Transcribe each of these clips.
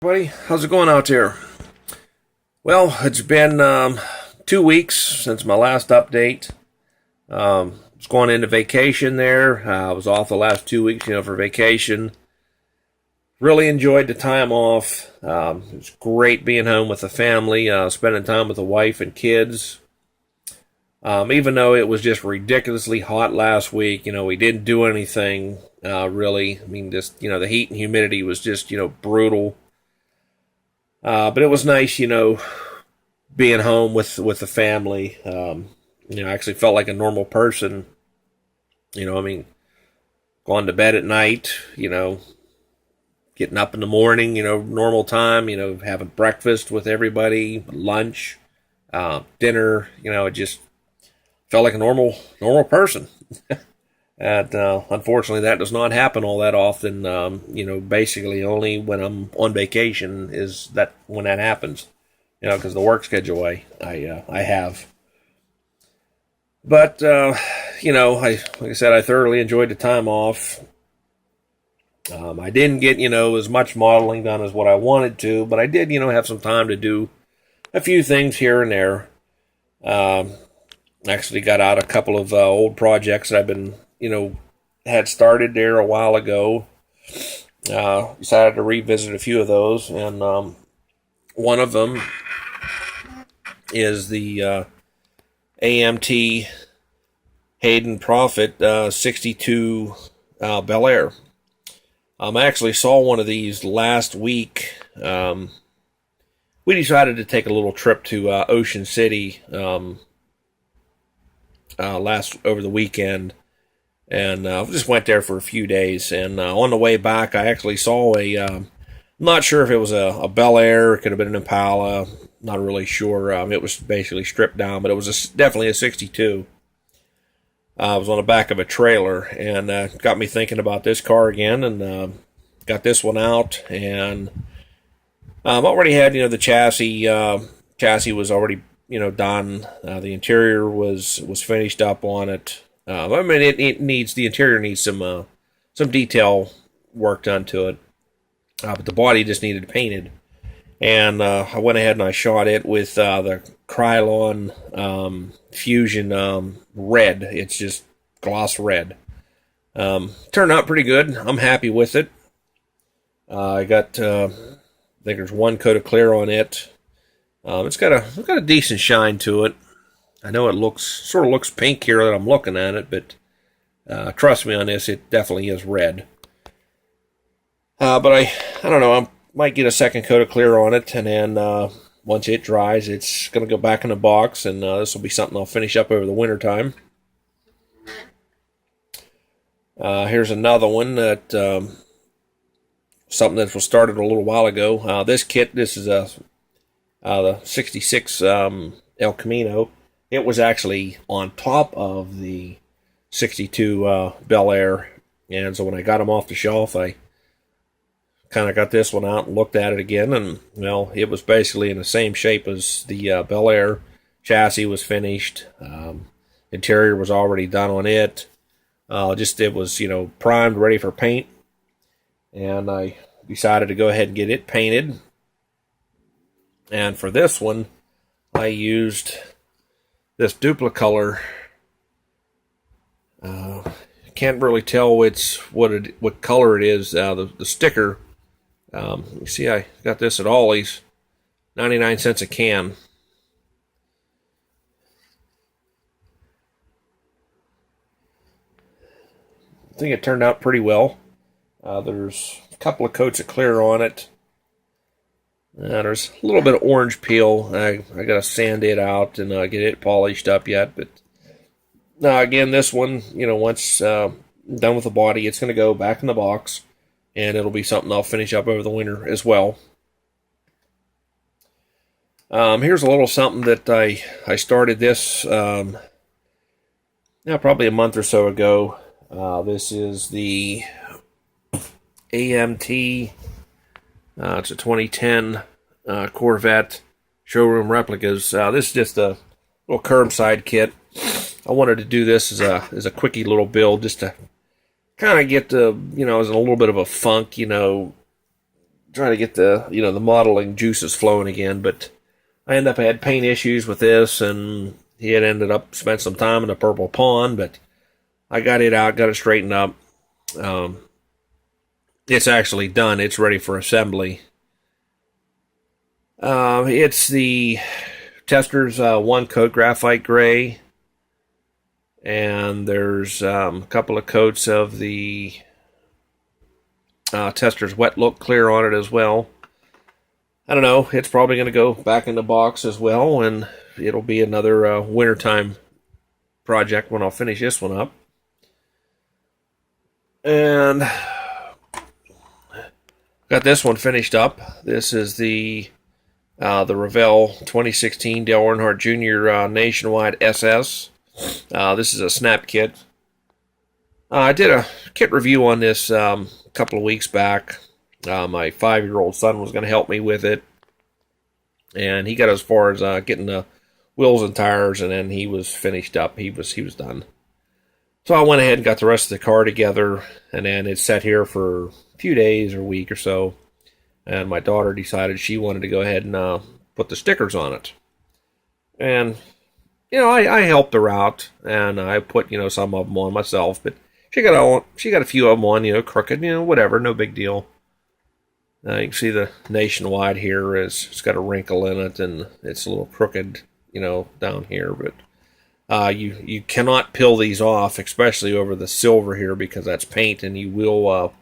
Buddy, how's it going out there? Well, it's been 2 weeks since my last update. Was going into vacation there. I was off the last 2 weeks, for vacation. Really enjoyed the time off. It was great being home with the family, spending time with the wife and kids. Even though it was just ridiculously hot last week, we didn't do anything really. I mean, just the heat and humidity was just brutal. But it was nice, being home with the family. I actually felt like a normal person. Going to bed at night, getting up in the morning, normal time, having breakfast with everybody, lunch, dinner, it just felt like a normal person. And unfortunately, that does not happen all that often. Basically only when I'm on vacation is that when that happens. Because the work schedule I have. But like I said, I thoroughly enjoyed the time off. I didn't get as much modeling done as what I wanted to, but I did have some time to do a few things here and there. Actually got out a couple of old projects that I've been had started there a while ago. Decided to revisit a few of those, and one of them is the AMT Hayden Prophet 62 Bel Air. I actually saw one of these last week. We decided to take a little trip to Ocean City over the weekend. And just went there for a few days. And on the way back, I actually saw I'm not sure if it was a Bel Air, it could have been an Impala, not really sure. It was basically stripped down, but it was definitely a 62. It was on the back of a trailer, and got me thinking about this car again, and got this one out. And already had, the chassis. Chassis was already, done. The interior was finished up on it. It needs, the interior needs some detail work done to it, but the body just needed painted. And I went ahead and I shot it with the Krylon Fusion red. It's just gloss red. Turned out pretty good. I'm happy with it. I think there's one coat of clear on it. It's got a decent shine to it. I know it sort of looks pink here that I'm looking at it, but trust me on this, it definitely is red. But I don't know, I might get a second coat of clear on it, and then once it dries, it's going to go back in the box, and this will be something I'll finish up over the winter time. Here's another one that something that was started a little while ago. This kit, this is the 66 El Camino. It was actually on top of the 62 Bel Air, and so when I got them off the shelf, I kind of got this one out and looked at it again, and it was basically in the same shape as the Bel Air. Chassis was finished, interior was already done on it. It was primed, ready for paint, and I decided to go ahead and get it painted. And for this one, I used this Duplicolor. Can't really tell what color it is. The sticker. You see, I got this at Ollie's, 99 cents a can. I think it turned out pretty well. There's a couple of coats of clear on it. There's a little bit of orange peel. I got to sand it out and get it polished up yet. But again, this one, once done with the body, it's going to go back in the box, and it'll be something I'll finish up over the winter as well. Here's a little something that I started this probably a month or so ago. This is the AMT. It's a 2010 Corvette showroom replicas. This is just a little curbside kit. I wanted to do this as a quickie little build, just to kind of get the, as a little bit of a funk, try to get the modeling juices flowing again. But I had paint issues with this, and he had ended up spent some time in the Purple Pond, but I got it out, got it straightened up. It's actually done. It's ready for assembly. It's the Testors one coat graphite gray, and there's a couple of coats of the Testors wet look clear on it as well. I don't know. It's probably going to go back in the box as well, and it'll be another wintertime project when I'll finish this one up. And got this one finished up. This is the Revell 2016 Dale Earnhardt Jr. Nationwide SS. This is a snap kit. I did a kit review on this a couple of weeks back. My 5-year-old son was going to help me with it, and he got as far as getting the wheels and tires, and then he was finished up. He was done. So I went ahead and got the rest of the car together, and then it sat here for a few days or a week or so, and my daughter decided she wanted to go ahead and put the stickers on it. And, I helped her out, and I put, some of them on myself, but she got a few of them on, crooked, whatever, no big deal. You can see the Nationwide here it's got a wrinkle in it, and it's a little crooked, down here, but you cannot peel these off, especially over the silver here, because that's paint, and you will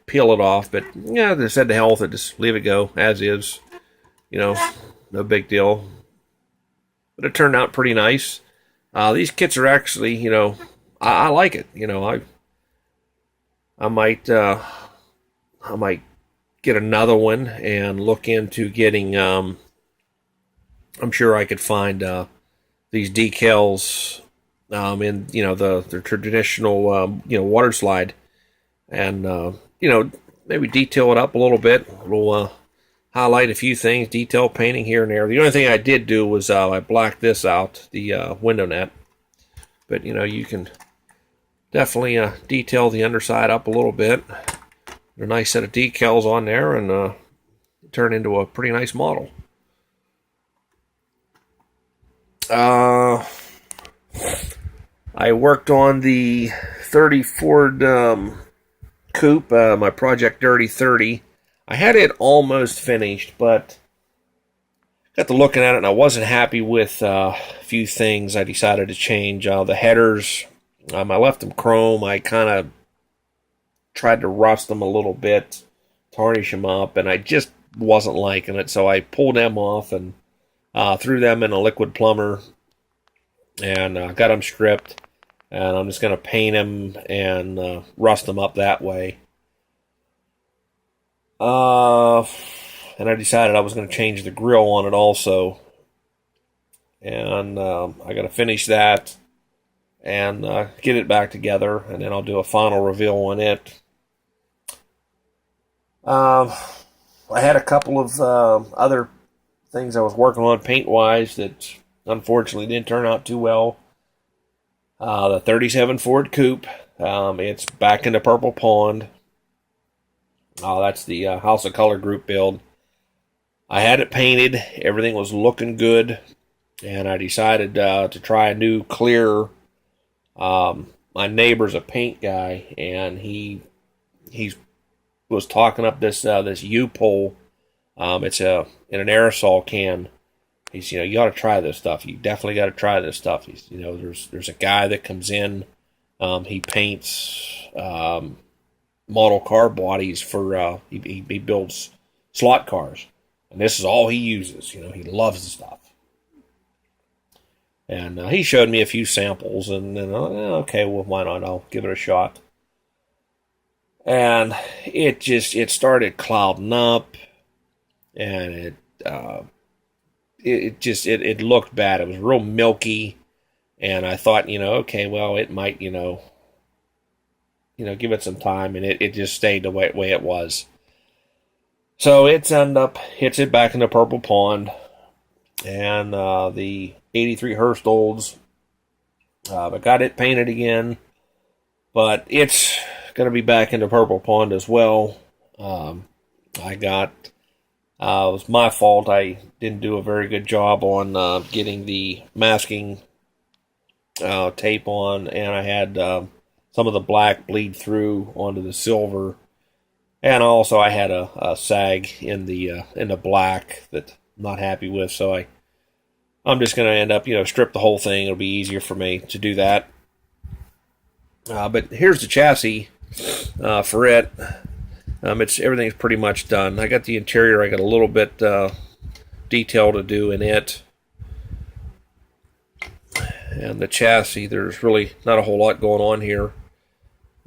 peel it off. But yeah, they said to hell with it, just leave it go as is. No big deal. But it turned out pretty nice. These kits are actually, I like it. I might get another one and look into getting. I'm sure I could find these decals in the traditional water slide, and maybe detail it up a little bit. We'll highlight a few things, detail painting here and there. The only thing I did do was I blacked this out, the window net, but you can definitely detail the underside up a little bit. A nice set of decals on there, and turn into a pretty nice model. I worked on the 30 Ford Coupe, my Project Dirty 30. I had it almost finished, but got to looking at it, and I wasn't happy with a few things I decided to change. The headers, I left them chrome. I kind of tried to rust them a little bit, tarnish them up, and I just wasn't liking it, so I pulled them off and threw them in a liquid plumber, and got them stripped, and I'm just going to paint them and rust them up that way. And I decided I was going to change the grill on it also, and I got to finish that and get it back together, and then I'll do a final reveal on it. I had a couple of other things I was working on paint-wise that unfortunately didn't turn out too well. The 37 Ford Coupe, it's back in the Purple Pond. That's the House of Color group build. I had it painted, everything was looking good, and I decided to try a new clear. My neighbor's a paint guy, and he was talking up this U-pole. It's in an aerosol can. He's, you ought to try this stuff. You definitely got to try this stuff. He's, there's a guy that comes in. He paints model car bodies for. He builds slot cars, and this is all he uses. He loves the stuff. And he showed me a few samples, and then okay, well, why not? I'll give it a shot. And it started clouding up, and it looked bad. It was real milky, and I thought, okay, well, it might, give it some time, and it just stayed the way it was. So hits it back in the Purple Pond, and the 83 Hurst Olds, I got it painted again, but it's going to be back in the Purple Pond as well. I got. It was my fault. I didn't do a very good job on getting the masking tape on, and I had some of the black bleed through onto the silver, and also I had a sag in the black that I'm not happy with. So I'm just going to end up strip the whole thing. It'll be easier for me to do that. But here's the chassis for it. Everything's pretty much done. I got the interior. I got a little bit detail to do in it. And the chassis, there's really not a whole lot going on here.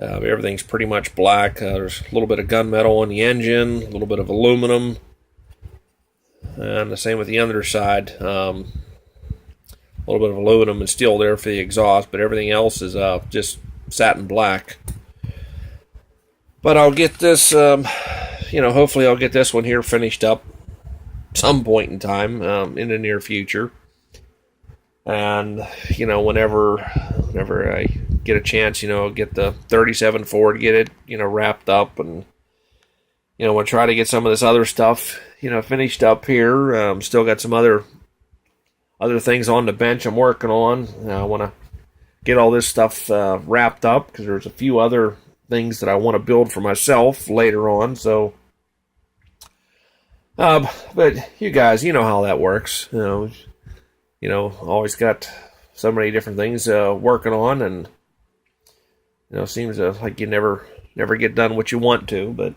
Everything's pretty much black. There's a little bit of gunmetal on the engine, a little bit of aluminum. And the same with the underside. A little bit of aluminum and steel there for the exhaust, but everything else is just satin black. But I'll get this, hopefully I'll get this one here finished up some point in time in the near future. And, whenever I get a chance, I'll get the 37 Ford, get it, wrapped up. And, we'll try to get some of this other stuff, finished up here. Still got some other things on the bench I'm working on. I want to get all this stuff wrapped up because there's a few other things that I want to build for myself later on. So, but you guys, you know how that works. Always got so many different things working on, and seems like you never get done what you want to. But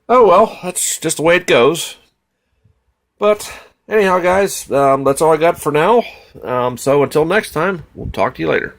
oh well, that's just the way it goes. But anyhow, guys, that's all I got for now. So until next time, we'll talk to you later.